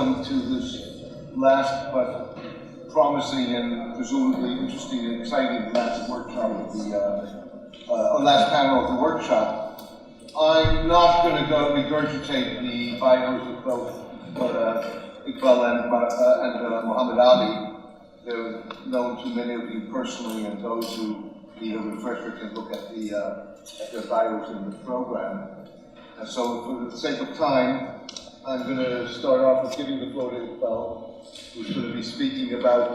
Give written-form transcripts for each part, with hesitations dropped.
welcome to this last but promising and presumably interesting and exciting last workshop of the, or last panel of the workshop. I'm not going to go regurgitate the bios of both Iqbal and Mohamed-Ali. They're known to many of you personally, and those who need a refresher can look at their bios in the program. And so, for the sake of time, I'm going to start off with giving the floor to Iqbal, who's going to be speaking about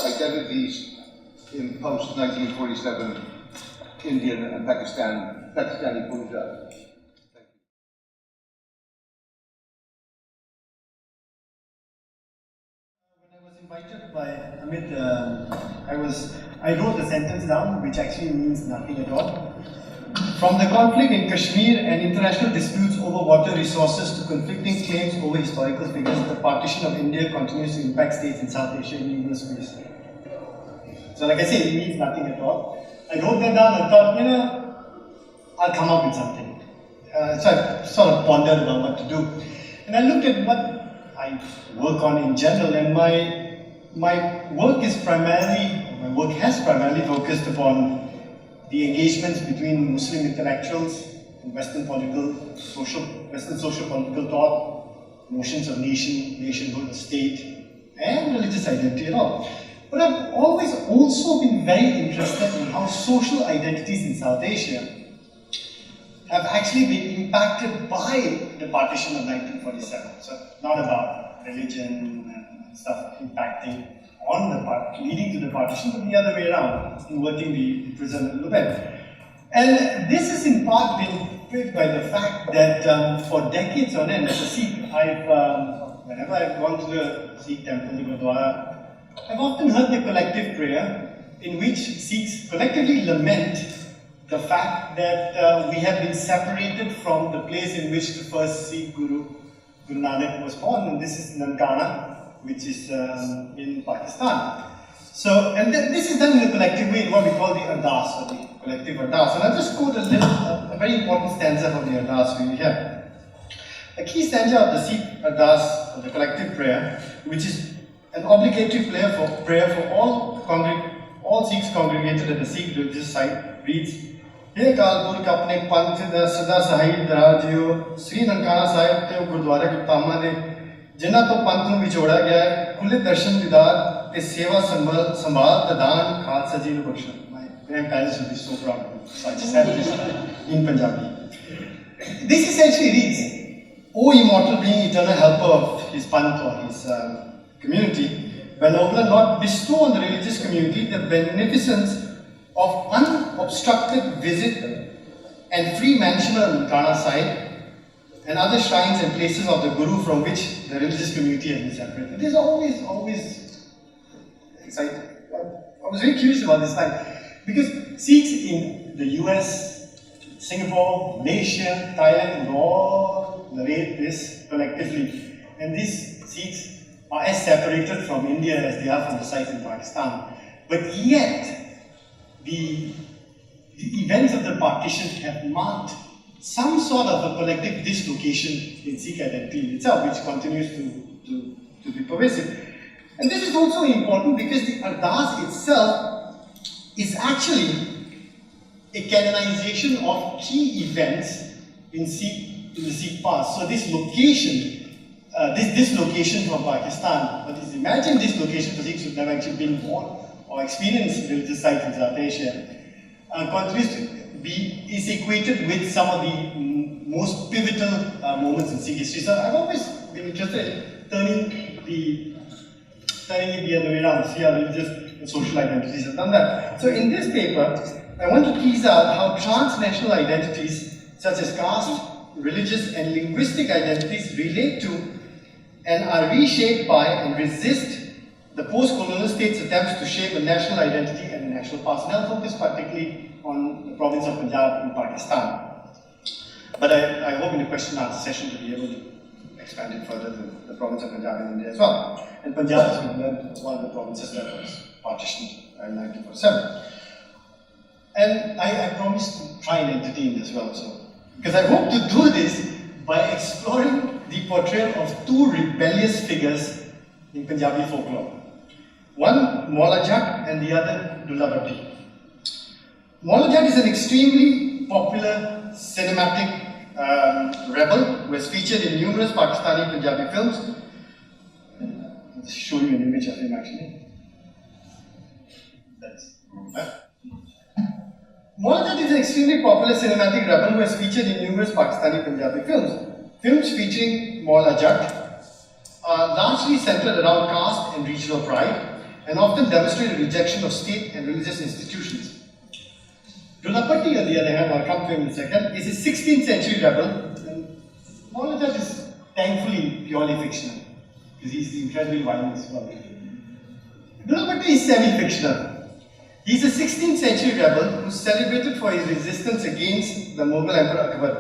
identities in post-1947 Indian and Pakistani Punjab. Invited by Amit, I wrote the sentence down, which actually means nothing at all. From the conflict in Kashmir and international disputes over water resources to conflicting claims over historical figures, the partition of India continues to impact states in South Asia in numerous ways. So like I say, it means nothing at all. I wrote that down and thought, I'll come up with something. So I sort of pondered about what to do. And I looked at what I work on in general, and my work has primarily focused upon the engagements between Muslim intellectuals and Western social political thought, notions of nationhood, state, and religious identity and all. But I've always also been very interested in how social identities in South Asia have actually been impacted by the partition of 1947. So not about religion and stuff impacting on the part, leading to the partition, but the other way around, inverting the prism a little bit. And this has in part been driven by the fact that for decades on end, as a Sikh, whenever I've gone to the Sikh temple, the Gurdwara, I've often heard the collective prayer in which Sikhs collectively lament the fact that we have been separated from the place in which the first Sikh Guru, Guru Nanak, was born, and this is Nanyang, which is in Pakistan. So, and this is done in a collective way in what we call the Ardas, or the collective Ardas. And I'll just quote a very important stanza from the Ardas we have. A key stanza of the Sikh Ardas, or the collective prayer, which is an obligatory prayer for all Sikhs congregated at the Sikh religious site, reads, Hey Kalpurk apne panth da sada sahib darajiyo, Sri Nankana Sahib te Gurdwara ke tama ne जिन्ना तो पंथ में विछोड़ा गया है, खुले दर्शन दीदार ते सेवा संभाल प्रदान खालसा जी ने बख्शा. My grandparents will be so proud of me. So I just have this in Punjabi. This essentially reads, O immortal being, eternal helper of his panth or his community, benevolent Lord, bestow on the religious community the beneficence of unobstructed visit and free mansion on Nankana Sahib and other shrines and places of the Guru from which the religious community has been separated. It is always exciting. I was very curious about this time because Sikhs in the US, Singapore, Malaysia, Thailand would all narrate this collectively, and these Sikhs are as separated from India as they are from the sites in Pakistan. But yet, the events of the partition have marked some sort of a collective dislocation in Sikh identity itself, which continues to be pervasive. And this is also important because the Ardas itself is actually a canonization of key events in the Sikh past. So this location, this dislocation from Pakistan, but imagine this location for Sikhs who have never actually been born or experienced religious sites in South Asia, continues to is equated with some of the most pivotal moments in Sikh history. So I've always been interested in turning it the other way around, see how religious and social identities have done that. So in this paper, I want to tease out how transnational identities such as caste, religious and linguistic identities relate to and are reshaped by and resist the post-colonial state's attempts to shape a national identity and a national past. And I'll focus particularly on the province of Punjab in Pakistan. But I hope in the question and answer session to be able to expand it further to the province of Punjab in India as well. And Punjab, as we learned, one of the provinces that was partitioned in 1947. And I promised to try and entertain as well, so because I hope to do this by exploring the portrayal of two rebellious figures in Punjabi folklore. One, Maula Jat, and the other, Dulla Bhatti. Maula Jat is an extremely popular cinematic rebel who was featured in numerous Pakistani Punjabi films. I'll show you an image of him actually. Maula Jat is an extremely popular cinematic rebel who has featured in numerous Pakistani Punjabi films. Films featuring Maula Jat are largely centered around caste and regional pride and often demonstrate a rejection of state and religious institutions. Dulla Bhatti, on the other hand, I'll come to him in a second, is a 16th century rebel, and Maula Jat is thankfully purely fictional, because he's incredibly violent as well. Dulla Bhatti is semi-fictional. He's a 16th century rebel who's celebrated for his resistance against the Mughal Emperor Iqbal.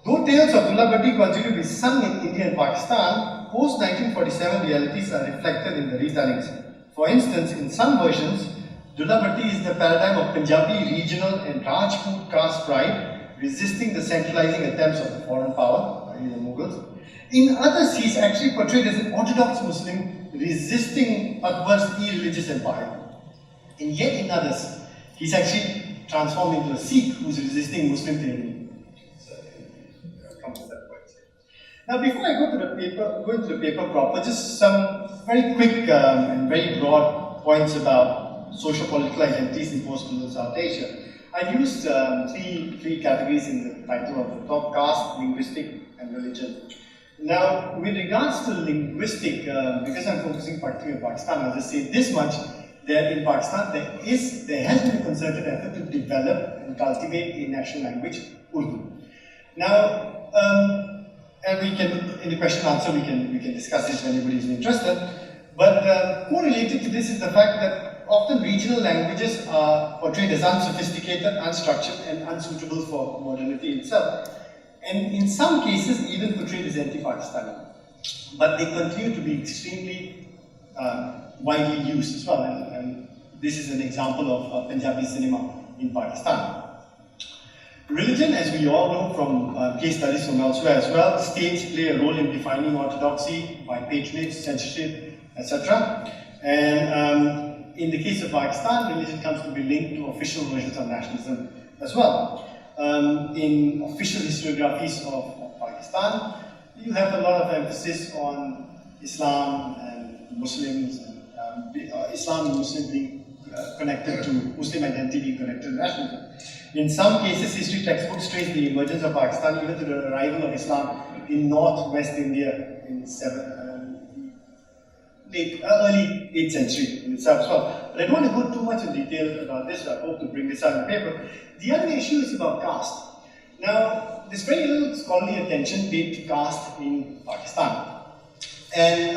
Though tales of Dulla Bhatti continue to be sung in India and Pakistan, post-1947 realities are reflected in the retellings. For instance, in some versions, Dulla Bhatti is the paradigm of Punjabi regional and Rajput caste pride, resisting the centralizing attempts of the foreign power, i.e. the Mughals. In others, he is actually portrayed as an orthodox Muslim resisting Akbar's irreligious empire. And yet in others, he is actually transformed into a Sikh who is resisting Muslim tyranny. So, I'll come to that point. Now, before I go into the paper proper, just some very quick and very broad points about socio-political identities in post-colonial South Asia. I've used three categories in the title of the talk: caste, linguistic, and religion. Now, with regards to linguistic, because I'm focusing particularly on Pakistan, I'll just say this much, that in Pakistan there has been a concerted effort to develop and cultivate a national language, Urdu. Now, and we can, in the question and answer, we can discuss this if anybody is interested. But correlated to this is the fact that often regional languages are portrayed as unsophisticated, unstructured, and unsuitable for modernity itself. And in some cases, even portrayed as anti-Pakistani. But they continue to be extremely widely used as well. And this is an example of Punjabi cinema in Pakistan. Religion, as we all know from case studies from elsewhere as well, states play a role in defining orthodoxy by patronage, censorship, etc. And in the case of Pakistan, religion comes to be linked to official versions of nationalism as well. In official historiographies of Pakistan, you have a lot of emphasis on Islam and Muslims, and Islam and Muslim being connected to Muslim identity being connected to nationalism. In some cases, history textbooks trace the emergence of Pakistan even to the arrival of Islam in northwest India in early 8th century in itself as well. But I don't want to go too much in detail about this, I hope to bring this out in the paper. The other issue is about caste. Now, there's very little scholarly attention paid to caste in Pakistan. And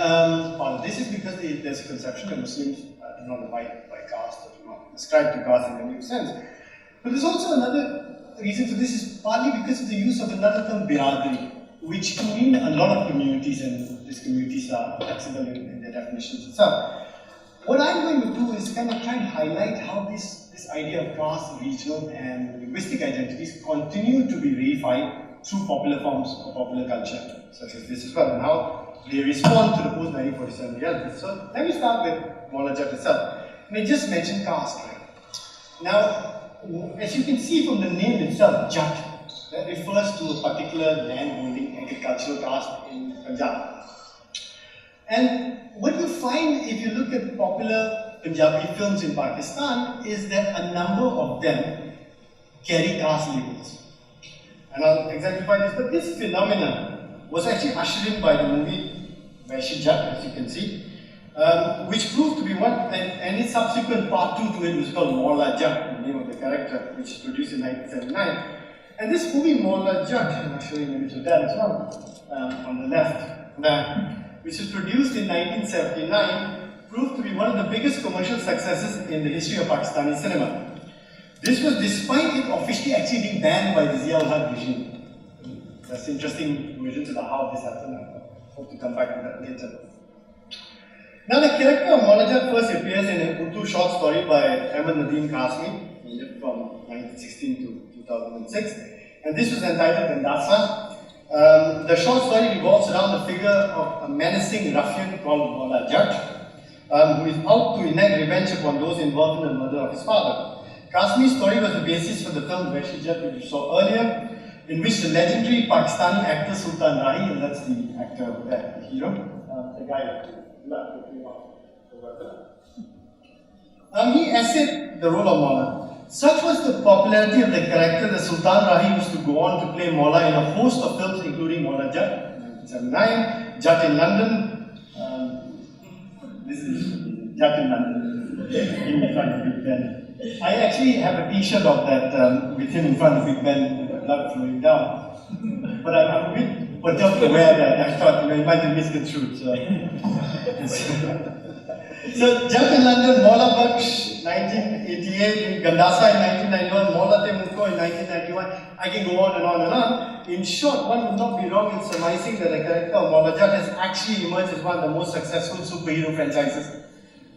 part of this is because there's a conception that Muslims do not abide by caste or do not ascribe to caste in any sense. But there's also another reason for this is partly because of the use of another term, biradari, which can mean a lot of communities, and these communities are flexible in their definitions itself. What I'm going to do is kind of try and highlight how this idea of caste, regional, and linguistic identities continue to be reified through popular forms of popular culture, such as this as well, and how they respond to the post-1947 realities. So let me start with Maula Jat itself. And I just mentioned caste, right? Now, as you can see from the name itself, Jat, that refers to a particular land-holding agricultural caste in Punjab. And what you find if you look at popular Punjabi films in Pakistan is that a number of them carry caste labels. And I'll exemplify this, but this phenomenon was actually ushered in by the movie Vaishya Jat, as you can see, which proved to be one, and its subsequent part 2 to it was called Maula Jat, the name of the character, which was produced in 1979. And this movie Maula Jat, and I'll show you an image of that as well, on the left, which was produced in 1979, proved to be one of the biggest commercial successes in the history of Pakistani cinema. This was despite it officially actually being banned by the Zia-ul-Haq regime. That's interesting versions about how this happened. I hope to come back to that later. Now, the character of Maula Jat first appears in an Urdu short story by Ahmad Nadeem Qasmi. He lived from 1916 to 2006. And this was entitled Gandasa. The short story revolves around the figure of a menacing ruffian called Mola Judge, who is out to enact revenge upon those involved in the murder of his father. Kasmi's story was the basis for the film Veshijat, which you saw earlier, in which the legendary Pakistani actor Sultan Rahi, and that's the actor, the hero, the guy he essayed the role of Mola. Such was the popularity of the character that Sultan Rahi was to go on to play Mola in a host of films, including Mola Jat, 1979, Jat in London. This is Jat in London, in front of Big Ben. I actually have a T-shirt of that with him in front of Big Ben with the blood flowing down. But I'm a bit perturbed aware that I thought it might be misconstrued. So Jat in London, Mola Baksh, 1988, in Gandasa in 1991, Mola Temuko in 1991. I can go on and on and on. In short, one would not be wrong in surmising that the character of Mola Jat has actually emerged as one of the most successful superhero franchises,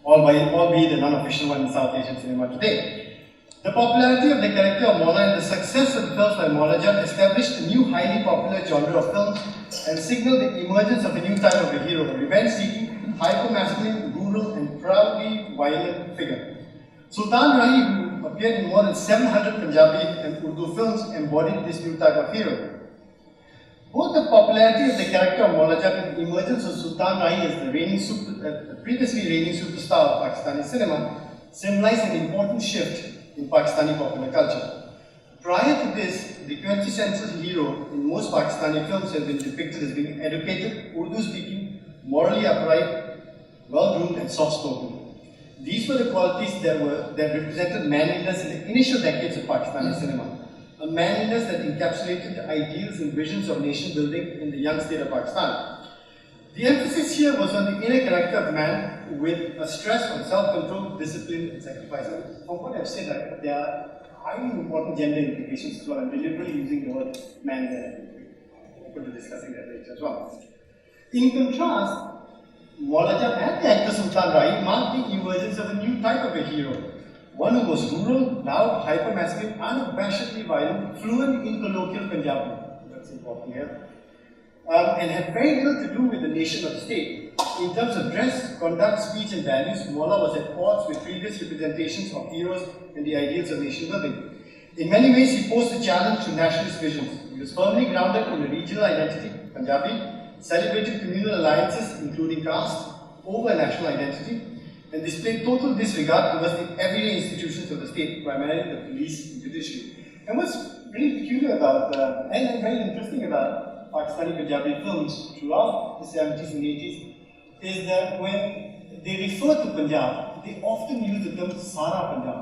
albeit an unofficial one in South Asian cinema today. The popularity of the character of Mola and the success of the films by Mola Jat established a new highly popular genre of films and signaled the emergence of a new type of a hero, a revenge-seeking, hyper-masculine, rural and proudly violent figure. Sultan Rahi, who appeared in more than 700 Punjabi and Urdu films, embodied this new type of hero. Both the popularity of the character of Mola Jat and the emergence of Sultan Rahi as the previously reigning superstar of Pakistani cinema symbolize an important shift in Pakistani popular culture. Prior to this, the quintessential hero in most Pakistani films has been depicted as being educated, Urdu-speaking, morally upright, well-groomed and soft-spoken. These were the qualities that represented manliness in the initial decades of Pakistani cinema. A manliness that encapsulated the ideals and visions of nation building in the young state of Pakistan. The emphasis here was on the inner character of man with a stress on self-control, discipline and sacrifice. And from what I've said, there are highly important gender implications as well. I'm deliberately using the word man there. I'm going to be discussing that later as well. In contrast, Mola Jat and the actor Sultan Rahi marked the emergence of a new type of a hero. One who was rural, loud, hyper-masculine, unabashedly violent, fluent in colloquial Punjabi. That's important here. And had very little to do with the nation or the state. In terms of dress, conduct, speech and values, Mola was at odds with previous representations of heroes and the ideals of nation building. In many ways, he posed a challenge to nationalist visions. He was firmly grounded in a regional identity, Punjabi, celebrated communal alliances, including caste, over national identity, and displayed total disregard towards the everyday institutions of the state, primarily the police and judiciary. And what's really peculiar about, and very interesting about Pakistani Punjabi films throughout the 70s and 80s, is that when they refer to Punjab, they often use the term Sara Punjab,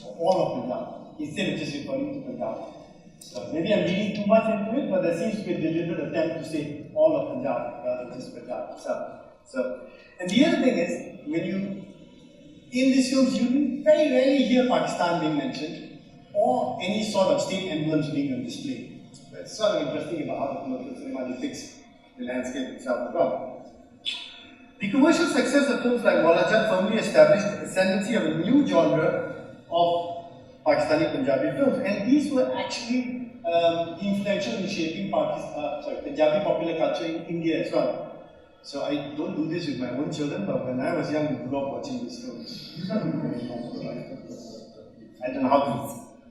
or all of Punjab, instead of just referring to Punjab. So maybe I'm reading too much into it, but there seems to be a deliberate attempt to say all of Punjab rather than just Punjab itself. And the other thing is, when you, in these films, you very rarely hear Pakistan being mentioned, or any sort of state emblems being on display. That's sort of interesting about how the commercial cinema depicts the landscape itself as well. The commercial success of films like Mola Jat firmly established the ascendancy of a new genre of Pakistani Punjabi films, and these were actually influential in shaping Punjabi popular culture in India as well. So I don't do this with my own children, but when I was young, I grew up watching these films. I don't know how to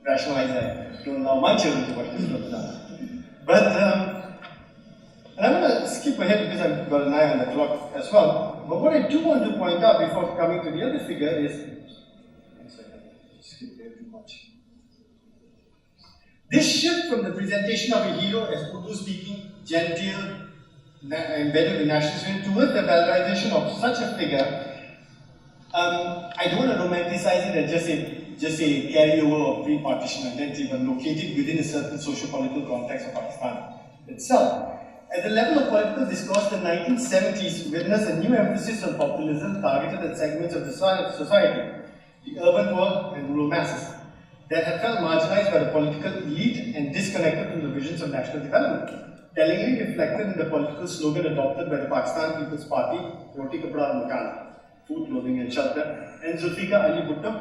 rationalize that. I don't allow my children to watch these films now. But, and I'm going to skip ahead because I've got an eye on the clock as well. But what I do want to point out before coming to the other figure is, this shift from the presentation of a hero as Urdu-speaking, genteel, embedded in nationalism towards the valorization of such a figure, I don't want to romanticize it as just a carryover of pre-partition identity, but located within a certain socio-political context of Pakistan itself. At the level of political discourse, the 1970s witnessed a new emphasis on populism targeted at segments of the society, the urban poor and rural masses, that had felt marginalized by the political elite and disconnected from the visions of national development. Tellingly reflected in the political slogan adopted by the Pakistan People's Party, Roti Kapda aur Makan, food, clothing and shelter, and Zulfikar Ali Bhutto,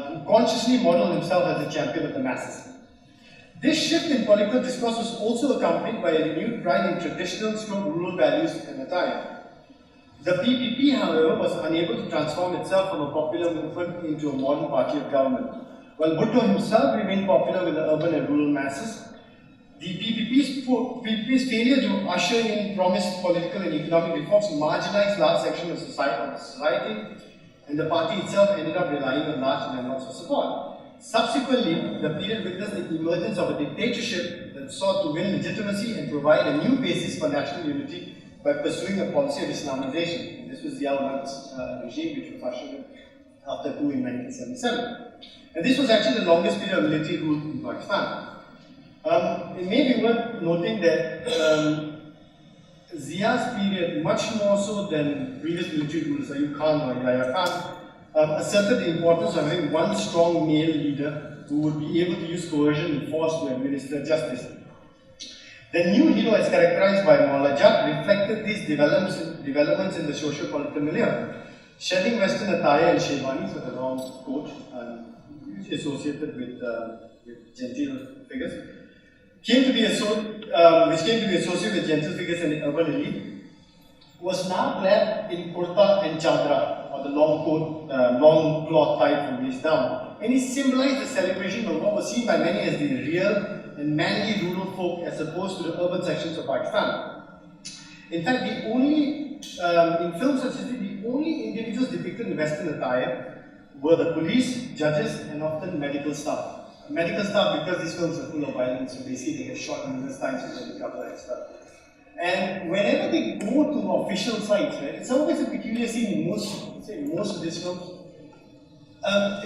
who consciously modeled himself as a champion of the masses. This shift in political discourse was also accompanied by a renewed pride in traditional rural values and attire. The PPP, however, was unable to transform itself from a popular movement into a modern party of government. While Bhutto himself remained popular with the urban and rural masses, the PPP's failure to usher in promised political and economic reforms marginalized large sections of society, and the party itself ended up relying on large landmarks for support. Subsequently, the period witnessed the emergence of a dictatorship that sought to win legitimacy and provide a new basis for national unity by pursuing a policy of Islamization. This was Ziaul's regime, which was ushered in after coup in 1977. And this was actually the longest period of military rule in Pakistan. It may be worth noting that Zia's period, much more so than previous military rulers, Ayub Khan or Yahya Khan, asserted the importance of having one strong male leader who would be able to use coercion and force to administer justice. The new hero, as characterized by Maula Jat, reflected these developments in the socio-political milieu. Shedding Western attire and sherwanis with a long coat, usually associated with genteel figures, which came to be associated with gentle figures in the urban elite, was now clad in kurta and chadra, or the long coat, long cloth tied from waist down. And it symbolized the celebration of what was seen by many as the real and manly rural folk as opposed to the urban sections of Pakistan. In fact, in films such as the only individuals depicted in Western attire were the police, judges, and often medical staff. Medical staff, because these films are full of violence, so basically they get shot numerous times and then recover and stuff. And whenever they go to official sites, right, it's always a peculiar scene in most of these films.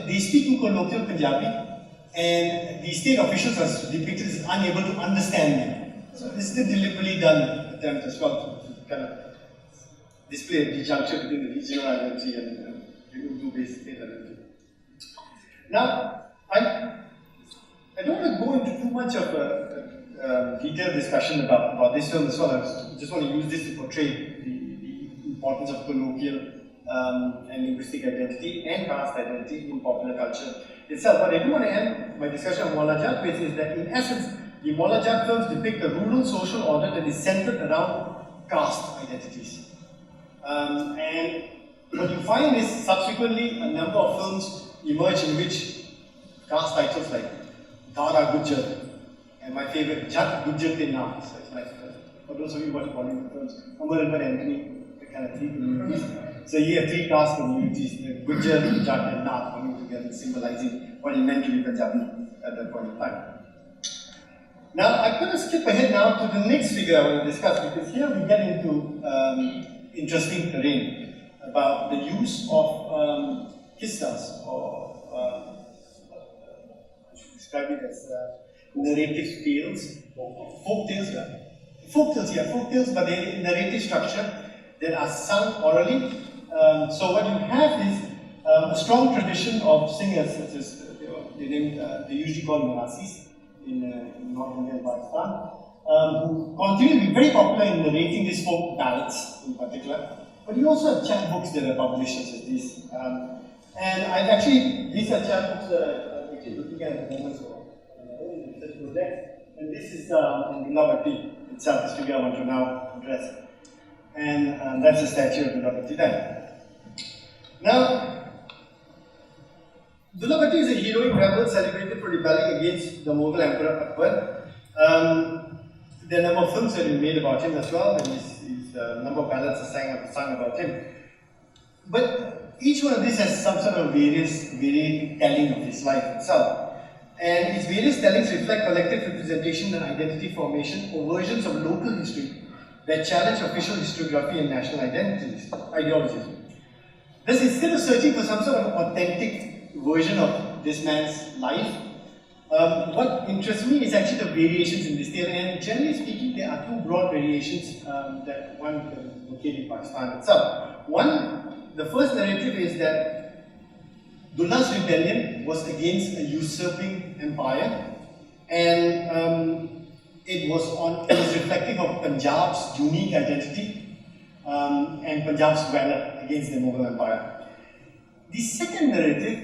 They speak in colloquial Punjabi, and the state officials are depicted as unable to understand them. So this is a deliberately done attempt as well to kind of display a disjunction between the regional identity and the Urdu-based state identity. Now, I don't want to go into too much of a detailed discussion about this film as well. I just want to use this to portray the importance of colloquial and linguistic identity and caste identity in popular culture itself. But I do want to end my discussion on Maula Jat with is that in essence, the Maula Jat films depict a rural social order that is centered around caste identities. And what you find is subsequently a number of films emerge in which caste titles like Dara Gujjar, and my favorite, Jat Gujjar Te Na. So it's like, for those of you who watch Bollywood films, Amar and Anthony, the kind of three communities. So you have three caste communities, the Gujjar, Jat and Na coming together, symbolizing what it meant to be Punjabi at that point in time. Now, I'm going to skip ahead now to the next figure I want to discuss, because here we get into interesting terrain about the use of kissas, or describe it as narrative tales, folk tales, but they're in narrative structure that are sung orally. So what you have is a strong tradition of singers, such as they usually call Marasis in North India and Pakistan, who continue to be very popular in narrating these folk ballads in particular. But you also have chapbooks that are published such as these. And I've actually, these are chapbooks that I'm actually looking at the moment. So, and this is Dulavati itself, this figure I want to now address. And that's a statue of Dulavati there. Now, Dulavati is a heroic rebel celebrated for rebelling against the Mughal Emperor Akbar. There are a number of films that have been made about him as well, and a number of ballads are sung about him. But each one of these has some sort of varied telling of his life itself. And its various tellings reflect collective representation and identity formation or versions of local history that challenge official historiography and national ideologies. Thus, instead of searching for some sort of authentic version of this man's life, what interests me is actually the variations in this tale. And generally speaking, there are two broad variations that one can locate in Pakistan itself. One, the first narrative is that Dulla's rebellion was against a usurping empire, and it was reflective of Punjab's unique identity and Punjab's valor against the Mughal Empire. The second narrative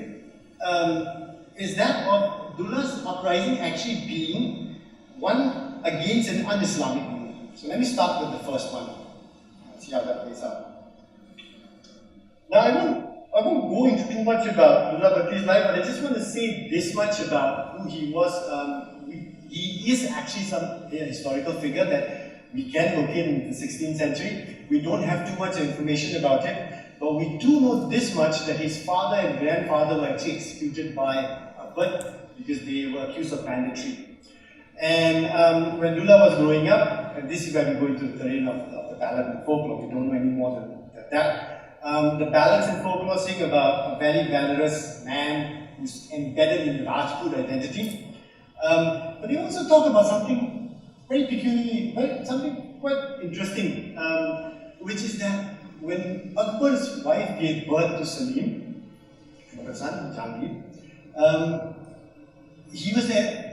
is that of Dullah's uprising actually being one against an un-Islamic movement. So let me start with the first one. See how that plays out. Now I won't go into too much about Dullah Bhatti's life, but I just want to say this much about who he was. He is actually a historical figure that we can locate in the 16th century. We don't have too much information about it, but we do know this much, that his father and grandfather were actually executed by Iqbal because they were accused of banditry. And when Dullah was growing up, and this is where we go into the terrain of the ballad and folklore, we don't know any more than that. The ballads and folklore sing about a very valorous man who's embedded in Rajput identity. But they also talk about something very peculiarly, something quite interesting, which is that when Akbar's wife gave birth to Salim, her son, Jahangir,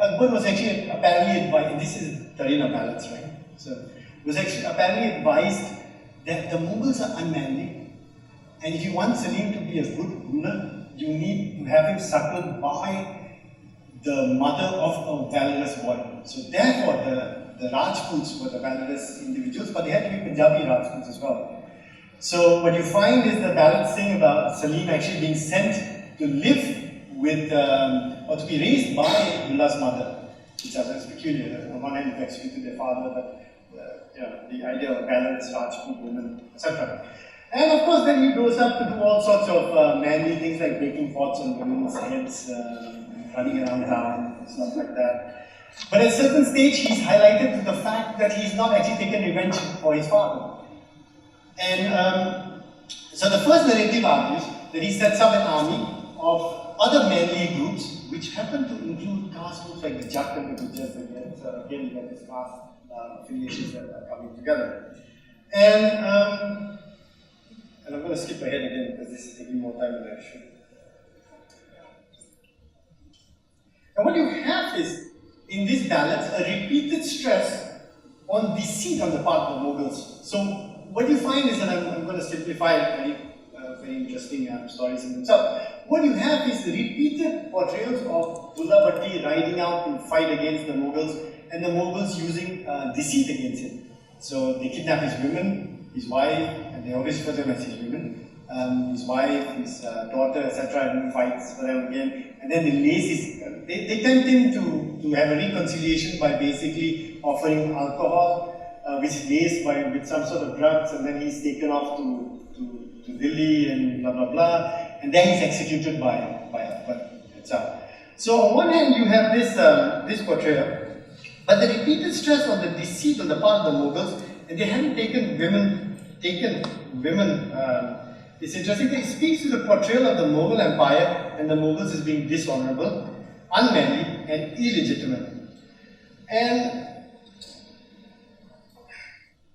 Akbar was actually apparently advised, this is the terrain of ballads, right? So, was actually apparently advised that the Mughals are unmanly, and if you want Salim to be a good ruler, you need to have him suckled by the mother of a valorous boy. So therefore, the Rajputs were the valorous individuals, but they had to be Punjabi Rajputs as well. So what you find is the ballads sing about Salim actually being sent to live with, or to be raised by Dullah's mother, which is peculiar. On one hand, they executed their father, but the idea of a valorous Rajput woman, etc. And of course, then he grows up to do all sorts of manly things like breaking pots on women's heads, running around town, stuff like that. But at a certain stage, he's highlighted to the fact that he's not actually taken revenge for his father. And so the first narrative argues that he sets up an army of other manly groups, which happen to include caste groups like the Jat and the Gujars again. So again, you have this caste affiliations that are coming together. And I'm going to skip ahead again because this is taking more time than I should. And what you have is, in these ballads, a repeated stress on deceit on the part of the Mughals. So what you find is, and I'm going to simplify very interesting stories in themselves. What you have is repeated portrayals of Dullah Bhatti riding out to fight against the Mughals, and the Mughals using deceit against him. So they kidnap his women, his wife, and they always refer to them as his women. His wife, his daughter, etc., and he fights for them again. And then they tempt him to have a reconciliation by basically offering alcohol, which is laced with some sort of drugs, and then he's taken off to Delhi and blah blah blah, and then he's executed by Akbar itself. So on one hand, you have this portrayal, but the repeated stress on the deceit on the part of the Mughals, and they haven't taken women. It's interesting that it speaks to the portrayal of the Mughal Empire and the Mughals as being dishonorable, unmanly, and illegitimate. And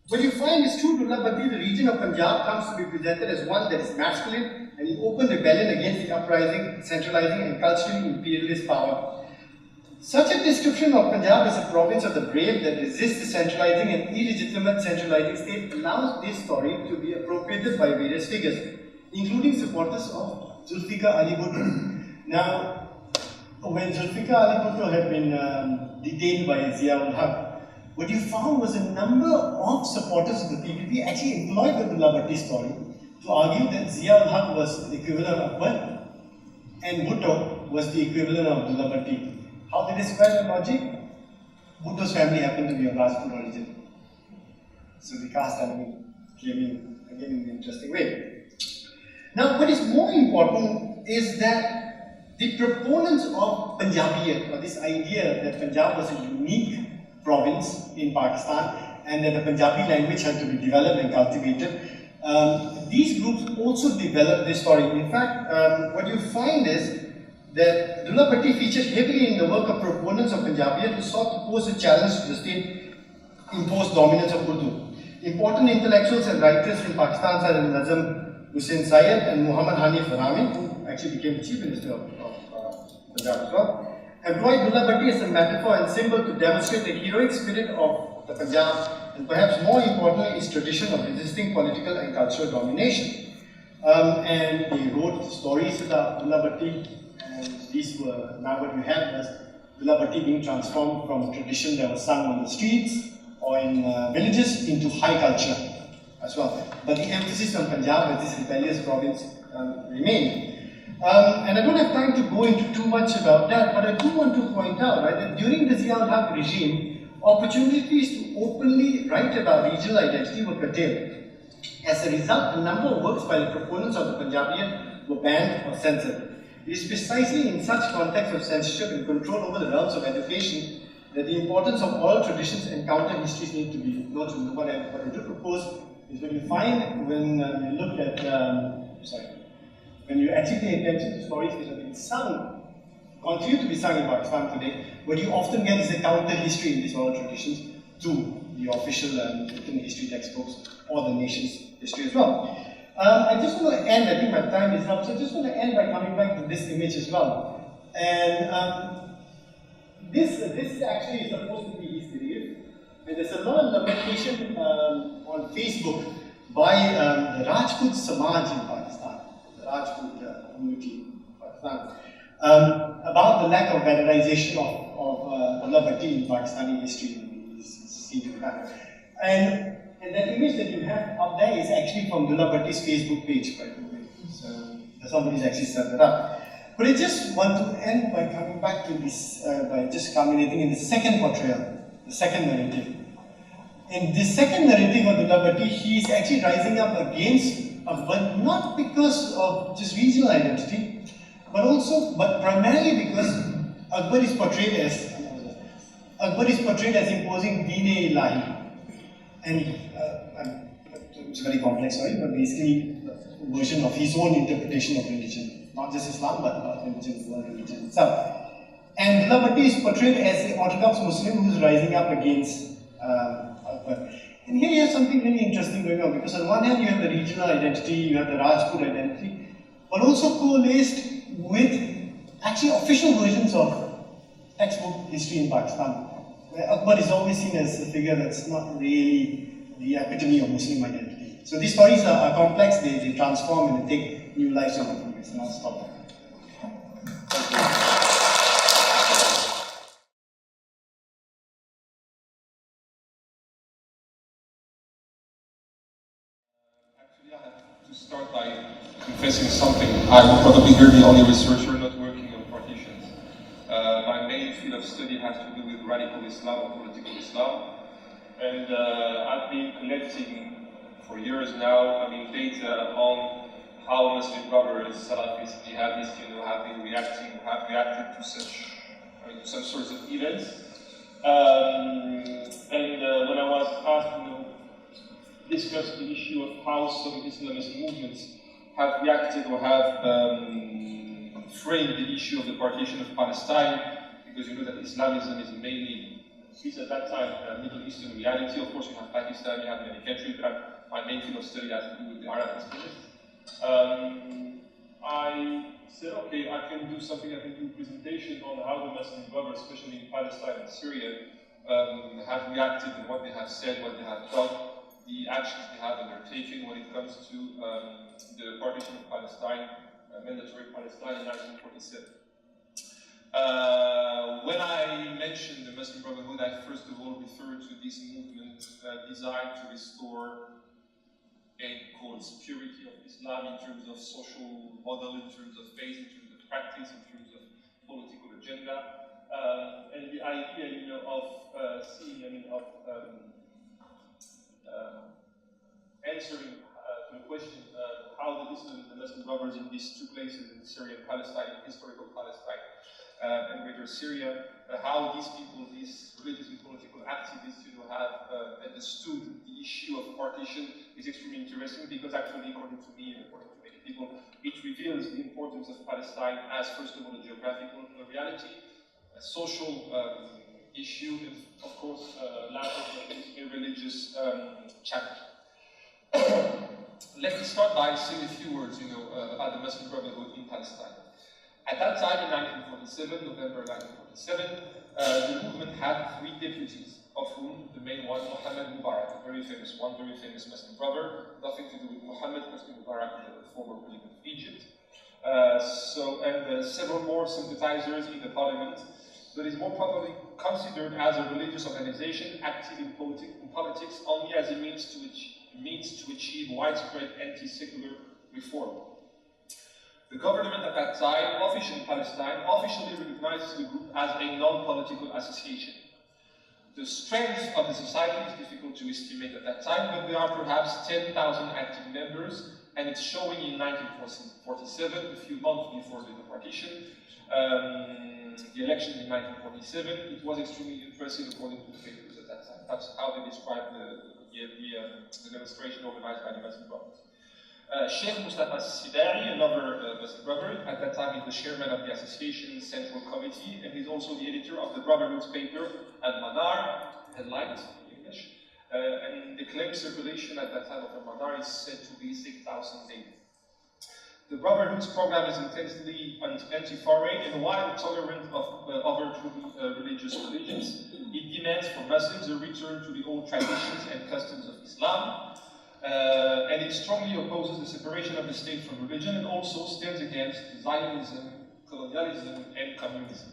what you find is true, Dullah Bhatti, the region of Punjab comes to be presented as one that is masculine and in open rebellion against the uprising, centralizing, and culturally imperialist power. Such a description of Punjab as a province of the brave that resists the centralizing and illegitimate centralizing state allows this story to be appropriated by various figures, including supporters of Zulfikar Ali Bhutto. Now, when Zulfikar Ali Bhutto had been detained by Zia ul Haq, what you found was a number of supporters of the PPP actually employed the Dullah Bhatti story to argue that Zia ul Haq was the equivalent of Akbar and Bhutto was the equivalent of Dullah Bhatti. How did they square the logic? Bhutto's family happened to be of Rajput origin. So the caste enemy came in again in an interesting way. Now, what is more important is that the proponents of Punjabiyat, or this idea that Punjab was a unique province in Pakistan and that the Punjabi language had to be developed and cultivated, these groups also developed this story. In fact, what you find is that Dullah Bhatti featured heavily in the work of proponents of Punjabiyat who sought to pose a challenge to the state-imposed dominance of Urdu. Important intellectuals and writers in Pakistan such as Nazim Hussain Syed and Muhammad Hanif Rami, who actually became the chief minister of Punjab as well, employed Dullah Bhatti as a metaphor and symbol to demonstrate the heroic spirit of the Punjab, and perhaps more importantly, its tradition of resisting political and cultural domination. And they wrote stories about Dullah Bhatti, And these were, now what you had was Dulabati being transformed from a tradition that was sung on the streets or in villages into high culture as well. But the emphasis on Punjab as this rebellious province remained. And I don't have time to go into too much about that, but I do want to point out, right, that during the Zia-ul-Haq regime, opportunities to openly write about regional identity were curtailed. As a result, a number of works by the proponents of the Punjabiyat were banned or censored. It is precisely in such context of censorship and control over the realms of education that the importance of oral traditions and counter histories need to be noted. What I do propose is when you find, when you look at, when you actually pay attention to stories that have been sung, continue to be sung in Pakistan today, what you often get is a counter history in these oral traditions to the official written history textbooks or the nation's history as well. I just want to end, I think my time is up, so I just want to end by coming back to this image as well. And this actually is supposed to be history. And there's a lot of lamentation on Facebook by the Rajput Samaj in Pakistan, the Rajput community in Pakistan, about the lack of valorization of Dulabati in Pakistani history. And that image that you have up there is actually from Dulabati's Facebook page, by the way. So somebody's actually set that up. But I just want to end by coming back to this, by just culminating in the second portrayal, the second narrative. In this second narrative of Dulabati, he is actually rising up against Akbar, not because of just regional identity, but primarily because Akbar is portrayed as imposing Deen-e-Ilahi. And it's very complex, sorry, but basically a version of his own interpretation of religion, not just Islam, but religion, world religion itself. And Dulabati is portrayed as an Orthodox Muslim who is rising up against Akbar. And here you have something really interesting going on, because on one hand you have the regional identity, you have the Rajput identity, but also coalesced with actually official versions of textbook history in Pakistan. Akbar is always seen as a figure that's not really the epitome of Muslim identity. So these stories are complex, they transform and they take new lives in different ways. And I'll stop there. Actually, I have to start by confessing something. I will probably hear the only researcher not working on partitions. My main field of study has to do with radical Islam or political Islam. And I've been collecting for years now, data on how Muslim brothers, Salafis, jihadists, have been reacting, have reacted to such, to some sorts of events. When I was asked, discuss the issue of how some Islamist movements have reacted or have framed the issue of the partition of Palestine, because you know that Islamism is mainly, at least at that time, Middle Eastern reality. Of course, you have Pakistan, you have many countries, but my main field of study has to do with the Arab Islamists. I said, okay, I can do a presentation on how the Muslim brothers, especially in Palestine and Syria, have reacted and what they have said, what they have done, the actions they have undertaken when it comes to the partition of Palestine, mandatory Palestine in 1947. When I mentioned the Muslim Brotherhood, I first of all referred to this movement designed to restore its purity of Islam in terms of social model, in terms of faith, in terms of practice, in terms of political agenda, and the idea, of seeing, answering to the question how the Muslim brothers in these two places, in Syria and Palestine, historical Palestine and Greater Syria, how these people, these religious and political activists, have understood the issue of partition is extremely interesting, because actually, according to me and according to many people, it reveals the importance of Palestine as, first of all, a geographical reality, a social issue, and of course, last but not least, a religious challenge. Let me start by saying a few words, about the Muslim Brotherhood in Palestine. At that time, in 1947, November 1947, the movement had 3 deputies, of whom the main one, Mohamed Mubarak, a very famous Muslim brother, nothing to do with Mohammed. Muslim Mubarak, the former president of Egypt. And several more sympathizers in the parliament, but is more probably considered as a religious organization active in politics only as a means to achieve widespread anti-secular reform. The government at that time, officially in Palestine, officially recognizes the group as a non-political association. The strength of the society is difficult to estimate at that time, but there are perhaps 10,000 active members, and it's showing in 1947, a few months before the partition, the election in 1947. It was extremely impressive according to the papers at that time. That's how they described the demonstration organized by the Muslim Brothers. Sheikh Mustafa Sidari, another Muslim brother, at that time is the chairman of the association's central committee, and he's also the editor of the Brotherhood's paper, Al-Manar, headlined in English. And the claim circulation at that time of Al-Manar is said to be 6,000 daily. The Brotherhood's program is intensely anti-foreign and while tolerant of other religious religions. It demands for Muslims a return to the old traditions and customs of Islam. And it strongly opposes the separation of the state from religion and also stands against Zionism, colonialism, and communism.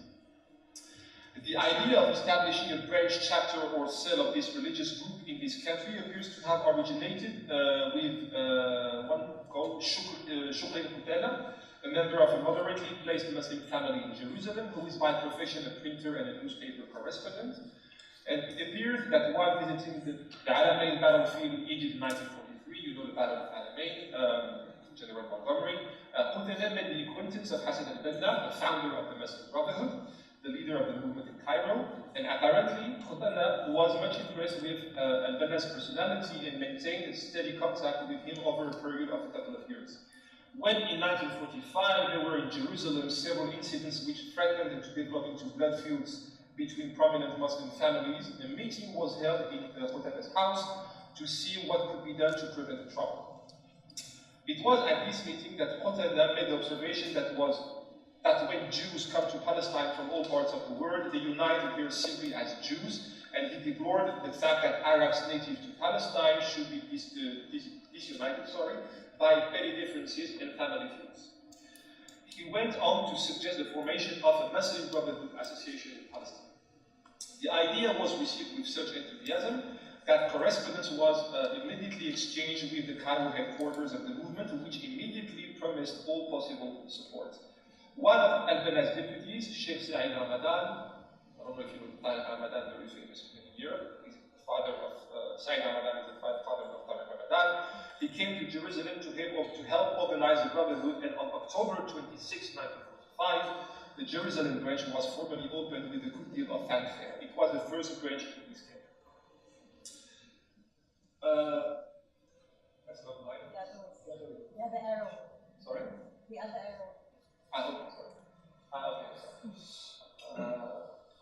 The idea of establishing a branch chapter or cell of this religious group in this country appears to have originated with one called Shukri Kutela, a member of a moderately placed Muslim family in Jerusalem, who is by profession a printer and a newspaper correspondent. And it appears that while visiting the Alamein battlefield in Egypt in 1943, you know the Battle of Alamein, General Montgomery, Kutela met the acquaintance of Hassan al-Banna, the founder of the Muslim Brotherhood, the leader of the movement in Cairo, and apparently Kutela was much impressed with al-Banna's personality and maintained a steady contact with him over a period of a couple of years. When in 1945 there were in Jerusalem several incidents which threatened them to develop into blood feuds between prominent Muslim families, a meeting was held in Kutela's house to see what could be done to prevent the trouble. It was at this meeting that Kutela made the observation that when Jews come to Palestine from all parts of the world, they unite here simply as Jews, and he deplored the fact that Arabs native to Palestine should be disunited by petty differences and family feuds. He went on to suggest the formation of a Muslim Brotherhood association in Palestine. The idea was received with such enthusiasm that correspondence was immediately exchanged with the Cairo headquarters of the movement, which immediately promised all possible support. One of al-Banna's deputies, Sheikh Saïd Ramadan, I don't know if you know Ramadan, very famous in Europe, he's the father of Saïd Ramadan, is the father of Ramadan. He came to Jerusalem to help organize the Brotherhood, and on October 26, 1945, the Jerusalem branch was formally opened with a good deal of fanfare. It was the first branch in this country. That's not mine. The other arrow. Sorry? The other arrow.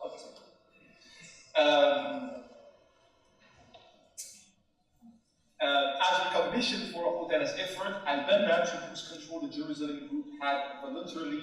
Okay, sorry. As a recognition for Kutela's effort, al-Banna, to whose control the Jerusalem group had voluntarily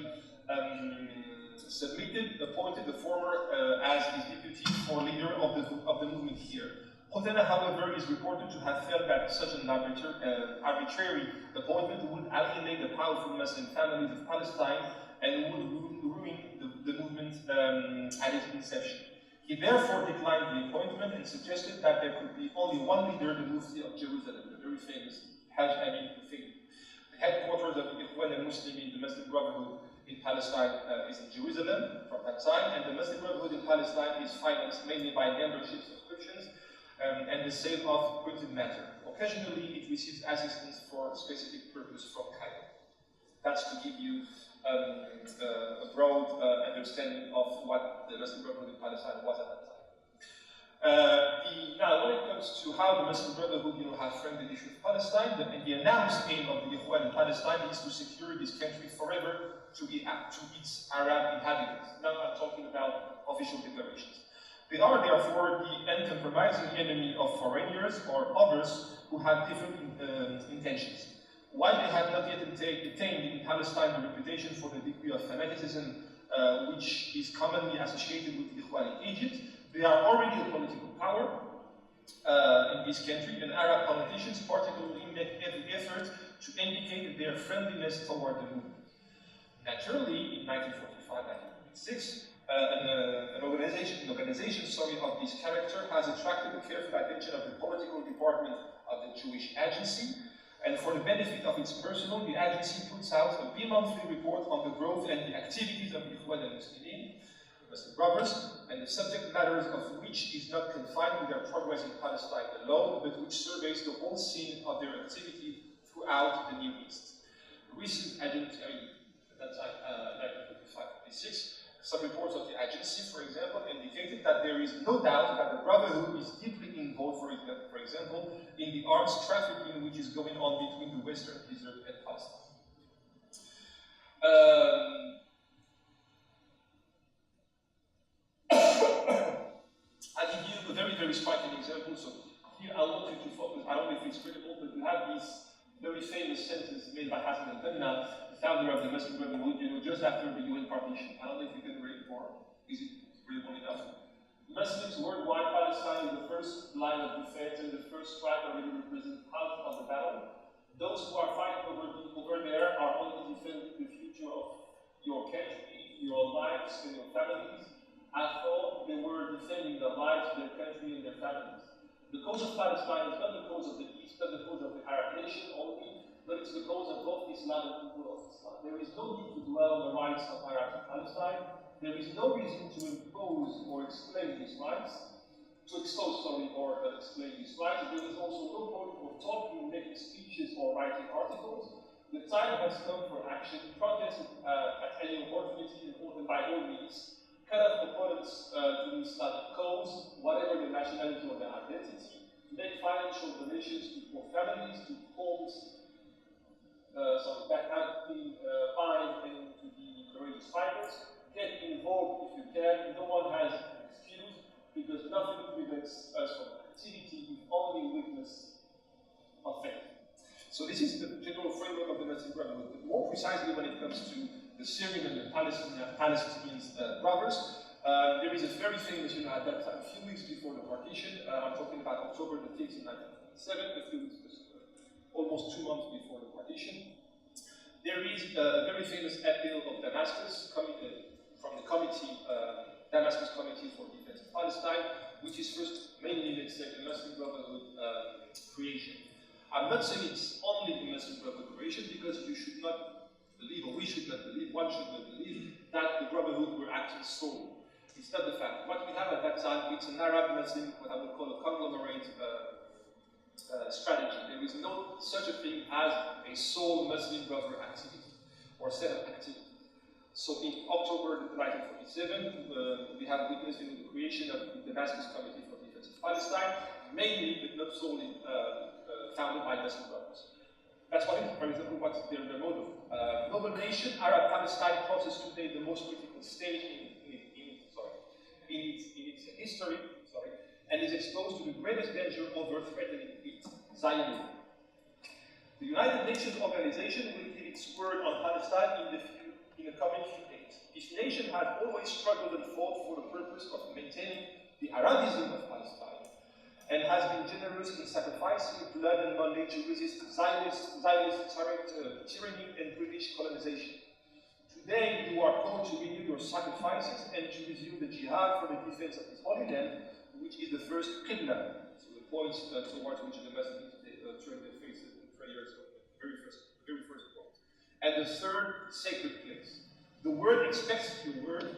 appointed the former as his deputy for leader of the movement here. Kutela, however, is reported to have felt that such an arbitrary appointment would alienate the powerful Muslim families of Palestine and would ruin the movement at its inception. He therefore declined the appointment and suggested that there could be only one leader, the Mufti of Jerusalem, the very famous Hajj Amin Hussein. The headquarters of Iqbal al-Muslimin, the Muslim Brotherhood in Palestine, is in Jerusalem from that time, and the Muslim Brotherhood in Palestine is financed mainly by membership subscriptions and the sale of printed matter. Occasionally, it receives assistance for a specific purpose from Cairo. That's to give you a broad understanding of what the Muslim Brotherhood in Palestine was at that time. Now, when it comes to how the Muslim Brotherhood, have framed the issue of Palestine, the announced aim of the Ikhwan in Palestine is to secure this country forever to its Arab inhabitants. Now, I'm talking about official declarations. They are therefore the uncompromising enemy of foreigners or others who have different intentions. While they have not yet attained in Palestine the reputation for the degree of fanaticism which is commonly associated with the Ikhwan in Egypt, they are already a political power in this country, and Arab politicians particularly make every effort to indicate their friendliness toward the movement. Naturally, in 1945-1946. An organization of this character has attracted the careful attention of the political department of the Jewish Agency, and for the benefit of its personnel, the agency puts out a bi-monthly report on the growth and the activities of the Ikhwan al-Muslimin, Muslim Brothers, and the subject matters of which is not confined to their progress in Palestine alone, but which surveys the whole scene of their activity throughout the Near East. Recent agency, at that time, 1945-46, some reports of the agency, for example, indicated that there is no doubt that the Brotherhood is deeply involved, for example, in the arms trafficking which is going on between the Western Desert and Palestine. I'll give you a very, very striking example. So here I want you to focus, I don't know if it's critical, but you have this very famous sentence made by Hassan al-Banna, the founder of the Muslim Brotherhood, just after the UN partition. I don't know if you can read it more. Is it readable enough? Muslims worldwide, Palestine is the first line of defense and the first strike already represent half of the battle. Those who are fighting over there are only defending the future of your country, your lives, and your families. After all, they were defending their lives, their country, and their families. The cause of Palestine is not the cause of the East, not the cause of the Arab nation only, but it's the cause of both Islam and people of Islam. There is no need to dwell on the rights of Arabs in Palestine. There is no reason to impose or explain these rights, explain these rights. There is also no point of talking, making speeches, or writing articles. The time has come for action, protest at any opportunity, and by all means, cut off opponents to the Islamic cause, whatever the nationality or their identity, make financial donations to poor families, to homes, that have been buying and to the courageous fighters. Get involved if you can. No one has an excuse because nothing prevents us from activity if only witness of faith. So this is the general framework of the Muslim Brotherhood. But more precisely when it comes to the Syrian and the Palestinian brothers, there is a very famous, at that time, a few weeks before the partition, I'm talking about October the 5th in 1947, a few weeks, almost 2 months before the partition. There is a very famous appeal of Damascus from the committee, Damascus Committee for Defense of Palestine, which is first mainly, let's say, the Muslim Brotherhood creation. I'm not saying it's only the Muslim Brotherhood creation because you should not believe, or we should not believe, one should not believe, that the Brotherhood were acting solely. It's not the fact. What we have at that time, it's an Arab-Muslim, what I would call a conglomerate strategy. There is no such a thing as a sole Muslim Brotherhood activity, or set of activities. So in October 1947, we have witnessed the creation of the Damascus Committee for Defense of Palestine, mainly, but not solely, founded by Muslim brothers. That's what is, for example, what's their motto. Global nation, Arab Palestine crosses today the most critical stage in its history, and is exposed to the greatest danger over threatening it, Zionism. The United Nations organization will give its word on Palestine in the coming few days. This nation has always struggled and fought for the purpose of maintaining the Arabism of Palestine, and has been generous in sacrificing blood and money to resist Zionist tyranny and British colonization. Today, you are called to renew your sacrifices and to resume the jihad for the defense of this Holy Land, which is the first Qibla, so the point towards which the Muslims turn their faces in prayers, the very first point. And the third, sacred place. The word expects your word.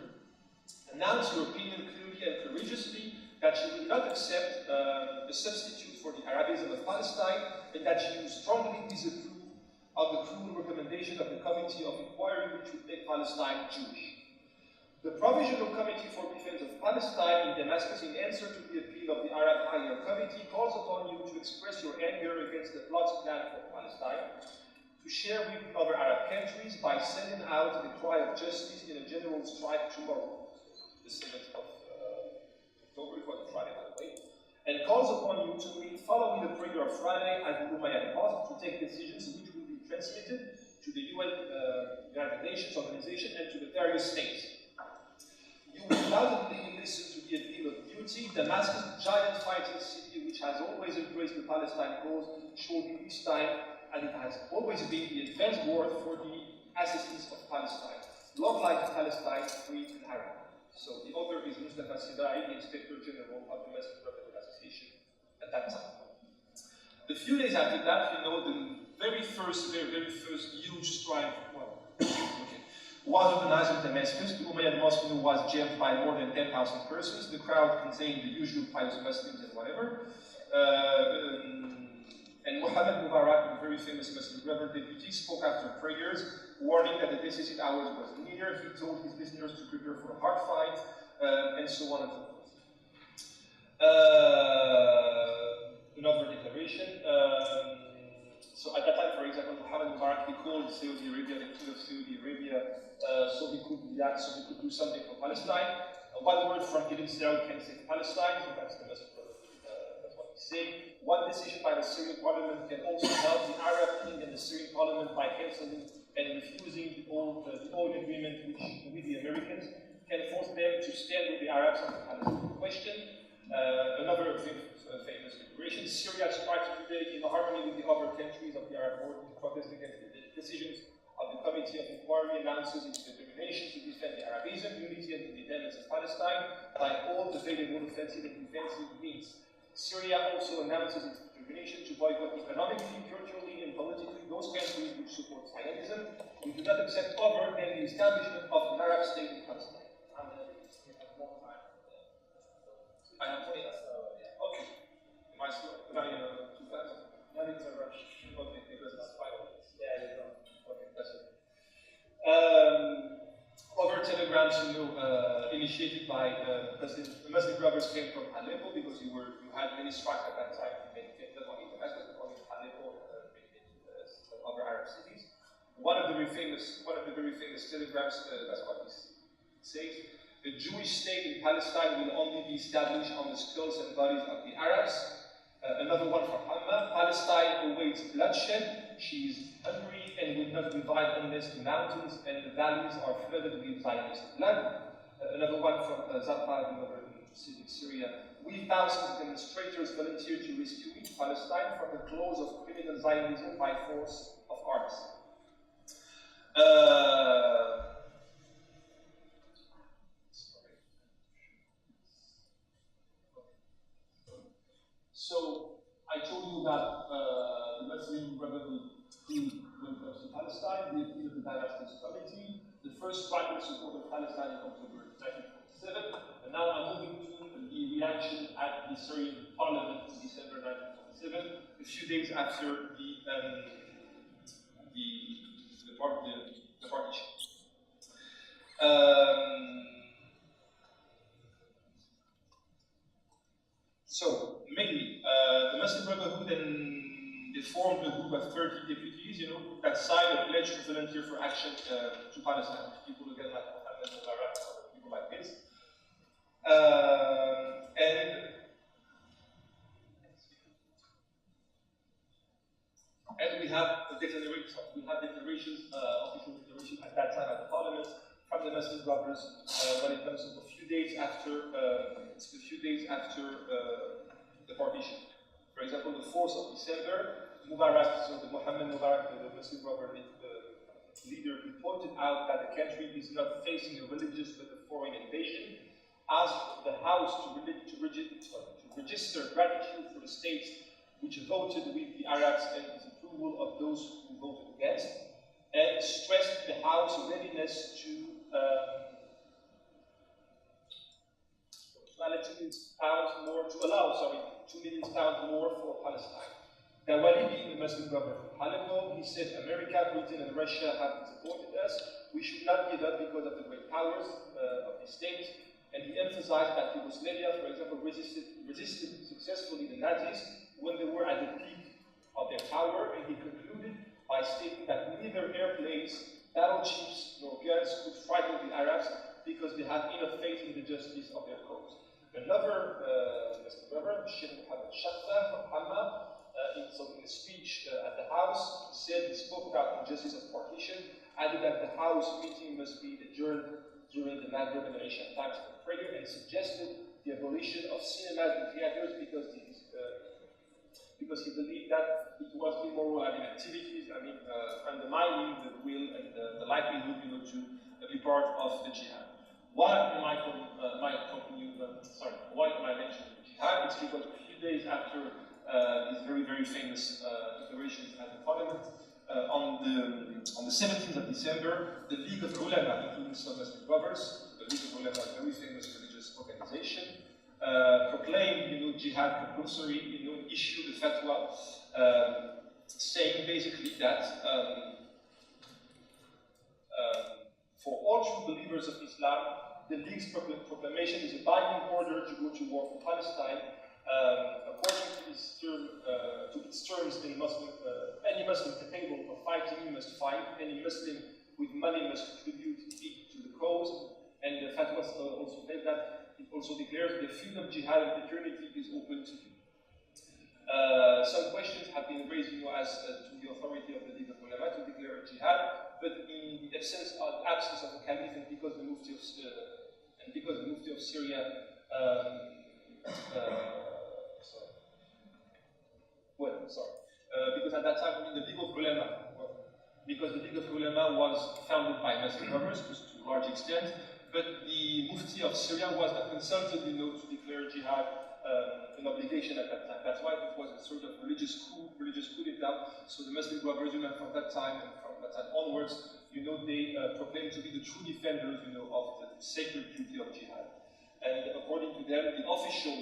Announce your opinion clearly and courageously, that you will not accept a substitute for the Arabism of Palestine, and that you strongly disapprove of the cruel recommendation of the Committee of Inquiry which would make Palestine Jewish. The Provisional Committee for Defense of Palestine in Damascus, in answer to the appeal of the Arab Higher Committee, calls upon you to express your anger against the God's plan for Palestine, to share with the other Arab countries by sending out the cry of justice in a general strike tomorrow, the 7th of October, it was a Friday, by the way, and calls upon you to meet following the prayer of Friday at the Umayyad Mosque to take decisions which will be transmitted to the United Nations organization and to the various states. You will loudly listen to the appeal of duty. Damascus, giant fighting city which has always embraced the Palestine cause, shall be this time, and it has always been, the advance word for the assistance of Palestine. Love-like Palestine, free and Arab. So the author is Mustafa Sidai, the Inspector General of the Muslim Brotherhood Association at that time. A few days after that, you know, the very first huge strike, was organized in Damascus. The Umayyad Mosque was jammed by more than 10,000 persons. The crowd contained the usual pious Muslims and whatever. And Mohamed Mubarak, the very famous Muslim Brotherhood deputy, spoke after prayers, warning that the decisive hours was near. He told his listeners to prepare for a hard fight, and so on and so forth. Another declaration. So at that time, for example, Mohamed Mubarak, he called Saudi Arabia, the king of Saudi Arabia, so he could react, so he could do something for Palestine. One word from Ibn Saud can save Palestine, so that's the Muslim Brotherhood, that's what he's saying. One decision by the Syrian parliament can also help the Arab king and the Syrian parliament by cancelling and refusing the oil agreement with the Americans, can force them to stand with the Arabs on the Palestinian question. Another famous declaration: Syria strikes today in harmony with the other countries of the Arab world in protest against the decisions of the Committee of Inquiry, announces its determination to defend the Arabism, unity and independence of Palestine by all available offensive and defensive means. Syria also announces its determination to boycott economically, culturally, and politically those countries which support Zionism. We do not accept other than the establishment of an Arab state in Palestine. I have 20 minutes. Okay. Am I still? Too fast? I need to rush. Okay, because it's 5 minutes. Yeah, you don't. Okay, that's it. Other telegrams, initiated by the Muslim Brothers came from Aleppo, because you had many strikes at that time, not only in Damascus, but only in Aleppo and other Arab cities. One of the very famous telegrams, that's what he says: the Jewish state in Palestine will only be established on the skulls and bodies of the Arabs. Another one from Hamma: Palestine awaits bloodshed. She is hungry and will not revive unless the mountains and the valleys are flooded with Zionist blood. Another one from Zarqa, another city in Syria: we thousands of demonstrators volunteered to rescue East Palestine from the claws of criminal Zionism by force of arms. So I told you that the Muslim Brotherhood went to Palestine. They appealed to the Panellists Committee. The first strike in support of Palestine in October 1947. And now I'm moving to the reaction at the Syrian Parliament in December 1947, a few days after the partition. So, mainly, the Muslim Brotherhood they formed a group of 30 deputies, that signed a pledge to volunteer for action to Palestine. People again like Mohamed-Ali, people like this. And we have declarations, official declarations at that time at the Parliament from the Muslim Brothers when it comes to a few days after the partition. For example, the 4th of December, Mubarak, so the Mohammed Mubarak, the Muslim Brotherhood leader, he pointed out that the country is not facing a religious but a foreign invasion, asked the House to register gratitude for the states which voted with the Arabs and disapproval of those who voted against, and stressed the House's readiness to allow £2 million more for Palestine. Dawali, being the Muslim brother from Aleppo, he said, America, Britain, and Russia have supported us. We should not give up because of the great powers of the state. And he emphasized that Yugoslavia, for example, resisted successfully the Nazis when they were at the peak of their power, and he concluded by stating that neither airplanes, battleships, nor guns could frighten the Arabs because they had enough faith in the justice of their cause. Another Muslim brother, Sheikh Mohammed from Hamma, in a speech at the House, he spoke about the justice of partition, added that the House meeting must be adjourned during the Maghrib and Isha times for prayer, and suggested the abolition of cinemas and theaters because he believed that it was immoral activities, undermining the will and the likelihood, to be part of the jihad. Why am I mentioning the jihad? It's because a few days after these very, very famous declarations at the parliament, on the 17th of December, the League of Ulama, including some Muslim brothers, the League of Ulama, a very famous religious organization, proclaimed, jihad compulsory, issued a fatwa saying basically that for all true believers of Islam, the League's proclamation is a binding order to go to war for Palestine. According to its terms, any Muslim capable of fighting must fight. Any Muslim with money must contribute to the cause. And the fatwa also says that it also declares the field of jihad and fraternity is open to you. Some questions have been raised, as to the authority of the League of Ulama to declare a jihad, but in the absence of the Caliph and because the Mufti of Syria, because at that time the League of Ulama, because the League of Ulama was founded by Muslim brothers to a large extent, but the Mufti of Syria was not consulted, to declare jihad an obligation at that time. That's why it was a sort of religious coup d'etat. So the Muslim brothers, from that time and from that time onwards, they proclaimed to be the true defenders, of the sacred duty of jihad. And according to them, the official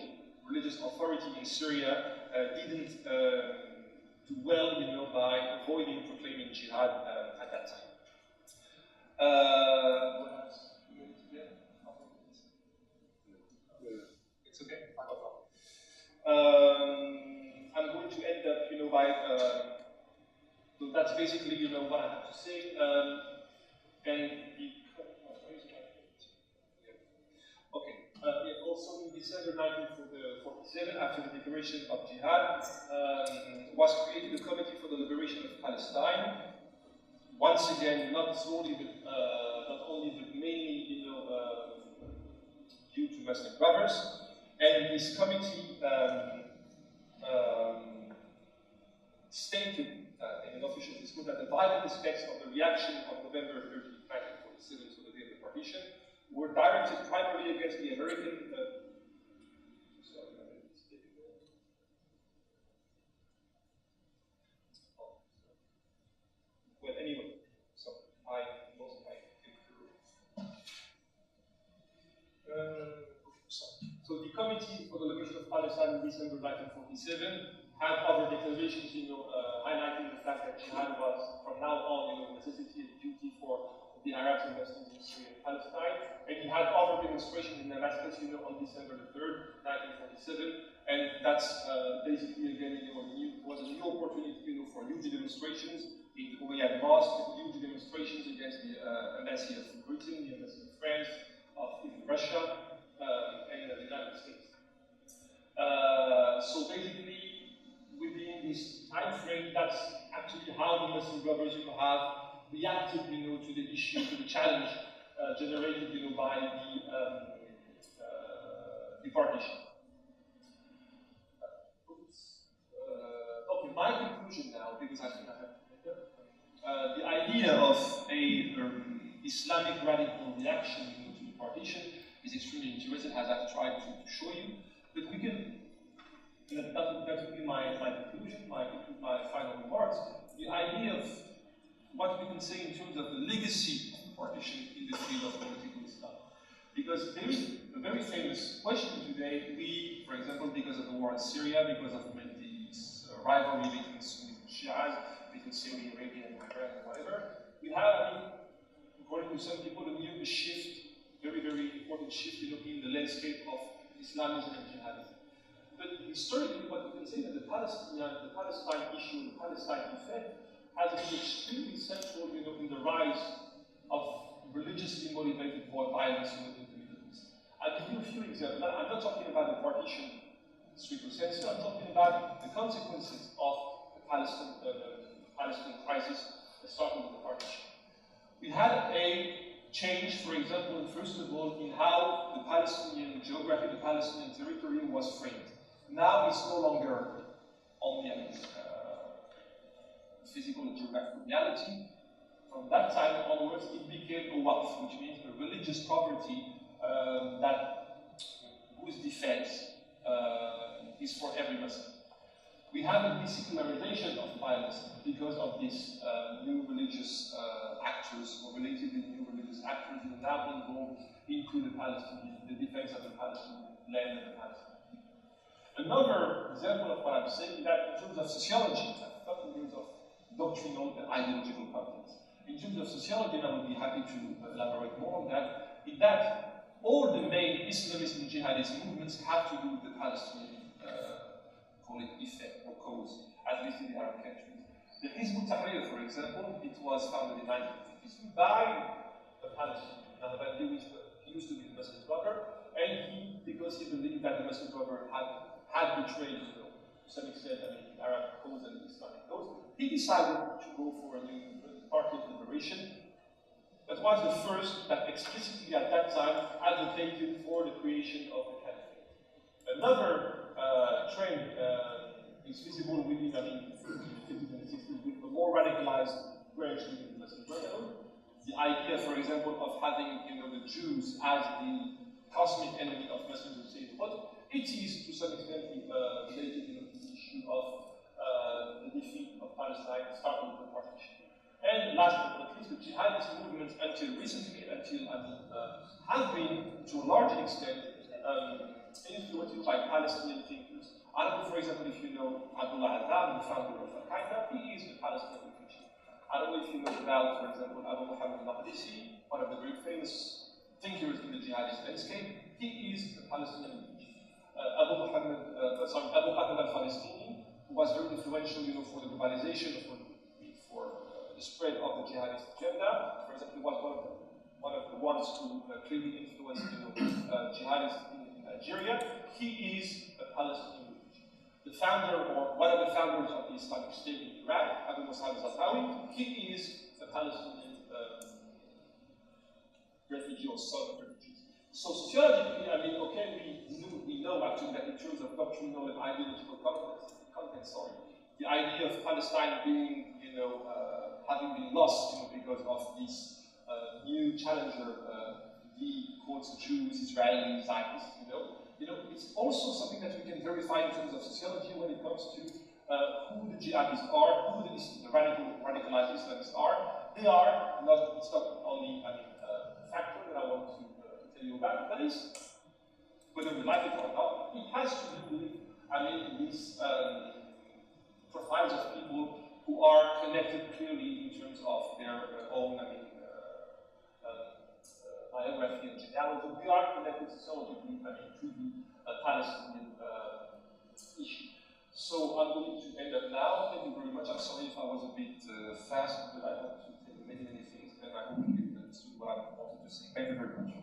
religious authority in Syria didn't do well, by avoiding proclaiming jihad at that time. What else? It's okay. I'm going to end up, by. So that's basically, what I have to say. Also in December 1947, after the declaration of jihad, was created a committee for the liberation of Palestine. Once again, not only but mainly, due to Muslim brothers. And this committee stated in an official discourse that the violent aspects of the reaction on November 30, 1947, so the day of the partition, were directed primarily against the American. Well, anyway, so I lost my computer. So the Committee for the Liberation of Palestine in December 1947 had other declarations, highlighting the fact that jihad was from now on, a necessity and duty for the Arabs and Muslims in Syria and Palestine. And he had other demonstrations in Damascus, on December the 3rd, 1947. And that's basically, again, was a new opportunity, for huge demonstrations in the Umayyad Mosque, huge demonstrations against the embassy of Britain, the embassy of France, of even Russia, and the United States. So basically, within this time frame, that's actually how the Muslim brothers, have reacted, to the issue, to the challenge generated, by the partition. Okay, my conclusion now, because I think I have to make up. The idea of a Islamic radical reaction, to the partition is extremely interesting, as I've tried to show you. But we can. That would be my conclusion, my final remarks. The idea of what we can say in terms of the legacy of the partition in the field of political Islam. Because there is a very famous question today. We, for example, because of the war in Syria, because of the rivalry between Sunni and Shias, between Saudi Arabia and Iran and whatever, we have, according to some people, a shift, very, very important shift, in the landscape of Islamism and jihadism. But historically, what we can say that the Palestine issue, the Palestine effect, has been extremely central, in the rise of religiously motivated violence, in the Middle East. I'll give you a few examples. I'm not talking about the partition, strictly sense. I'm talking about the consequences of the Palestine crisis, starting with the partition. We had a change, for example, first of all, in how the Palestinian geography, the Palestinian territory was framed. Now it's no longer only a physical and geographical reality. From that time onwards, it became a waqf, which means a religious property whose defense is for every Muslim. We have a desecularization of violence because of these new religious actors, or relatively new religious actors who are now involved into the defense of the Palestinian land and the Palestinian people. Another example of what I'm saying is that in terms of sociology, not in terms of doctrinal and ideological context. In terms of sociology, and I would be happy to elaborate more on that, in that all the main Islamist and jihadist movements have to do with the Palestinian call it effect or cause, at least in the Arab countries. The Hizb ut-Tahrir, for example, it was founded in 1952 by a Palestinian. He used to be the Muslim brother, and because he believed that the Muslim brother had betrayed, to some extent, the Arab cause and the Islamic cause, he decided to go for a new party of liberation. That was the first that explicitly at that time advocated for the creation of the caliphate. Another trend is visible within, the 50s and 60s, with a more radicalized branch within the Muslim Brotherhood. The idea, for example, of having the Jews as the cosmic enemy of Muslims who say what it is to some extent related to the issue of the defeat of Palestine, starting with the partition. And last but not least, the jihadist movements until recently, have been to a large extent influenced by Palestinian thinkers. I don't know, for example, if you know Adraoui, the founder of Al-Qaeda, he is a Palestinian refugee. I don't know if you know about, for example, Mohamed-Ali, one of the very famous thinkers in the jihadist landscape. He is a Palestinian refugee. Abu Qatada al-Palestini, who was very influential, for the globalization, for the spread of the jihadist agenda. For example, he was one of the ones who clearly influenced, jihadists in Nigeria. He is a Palestinian refugee. The founder, or one of the founders of the Islamic State in Iraq, Abu Musab al-Adraoui, he is a Palestinian refugee or son of refugees. So sociologically, we know actually that in terms of doctrinal and ideological context, the idea of Palestine being, having been lost, because of this new challenger, the quotes Jews, Israelis, Zionists, it's also something that we can verify in terms of sociology when it comes to who the jihadists are, who the radicalized Islamists are. They are not, it's not only a factor that I want to tell you about, but it's, whether we like it or not, it has to do with, these profiles of people who are connected clearly in terms of their own, biography and genealogy. We are connected sociologically, to the Palestinian issue. So I'm going to end up now. Thank you very much. I'm sorry if I was a bit fast, but I had to say many things, and I hope you understood what I wanted to say. Thank you very much.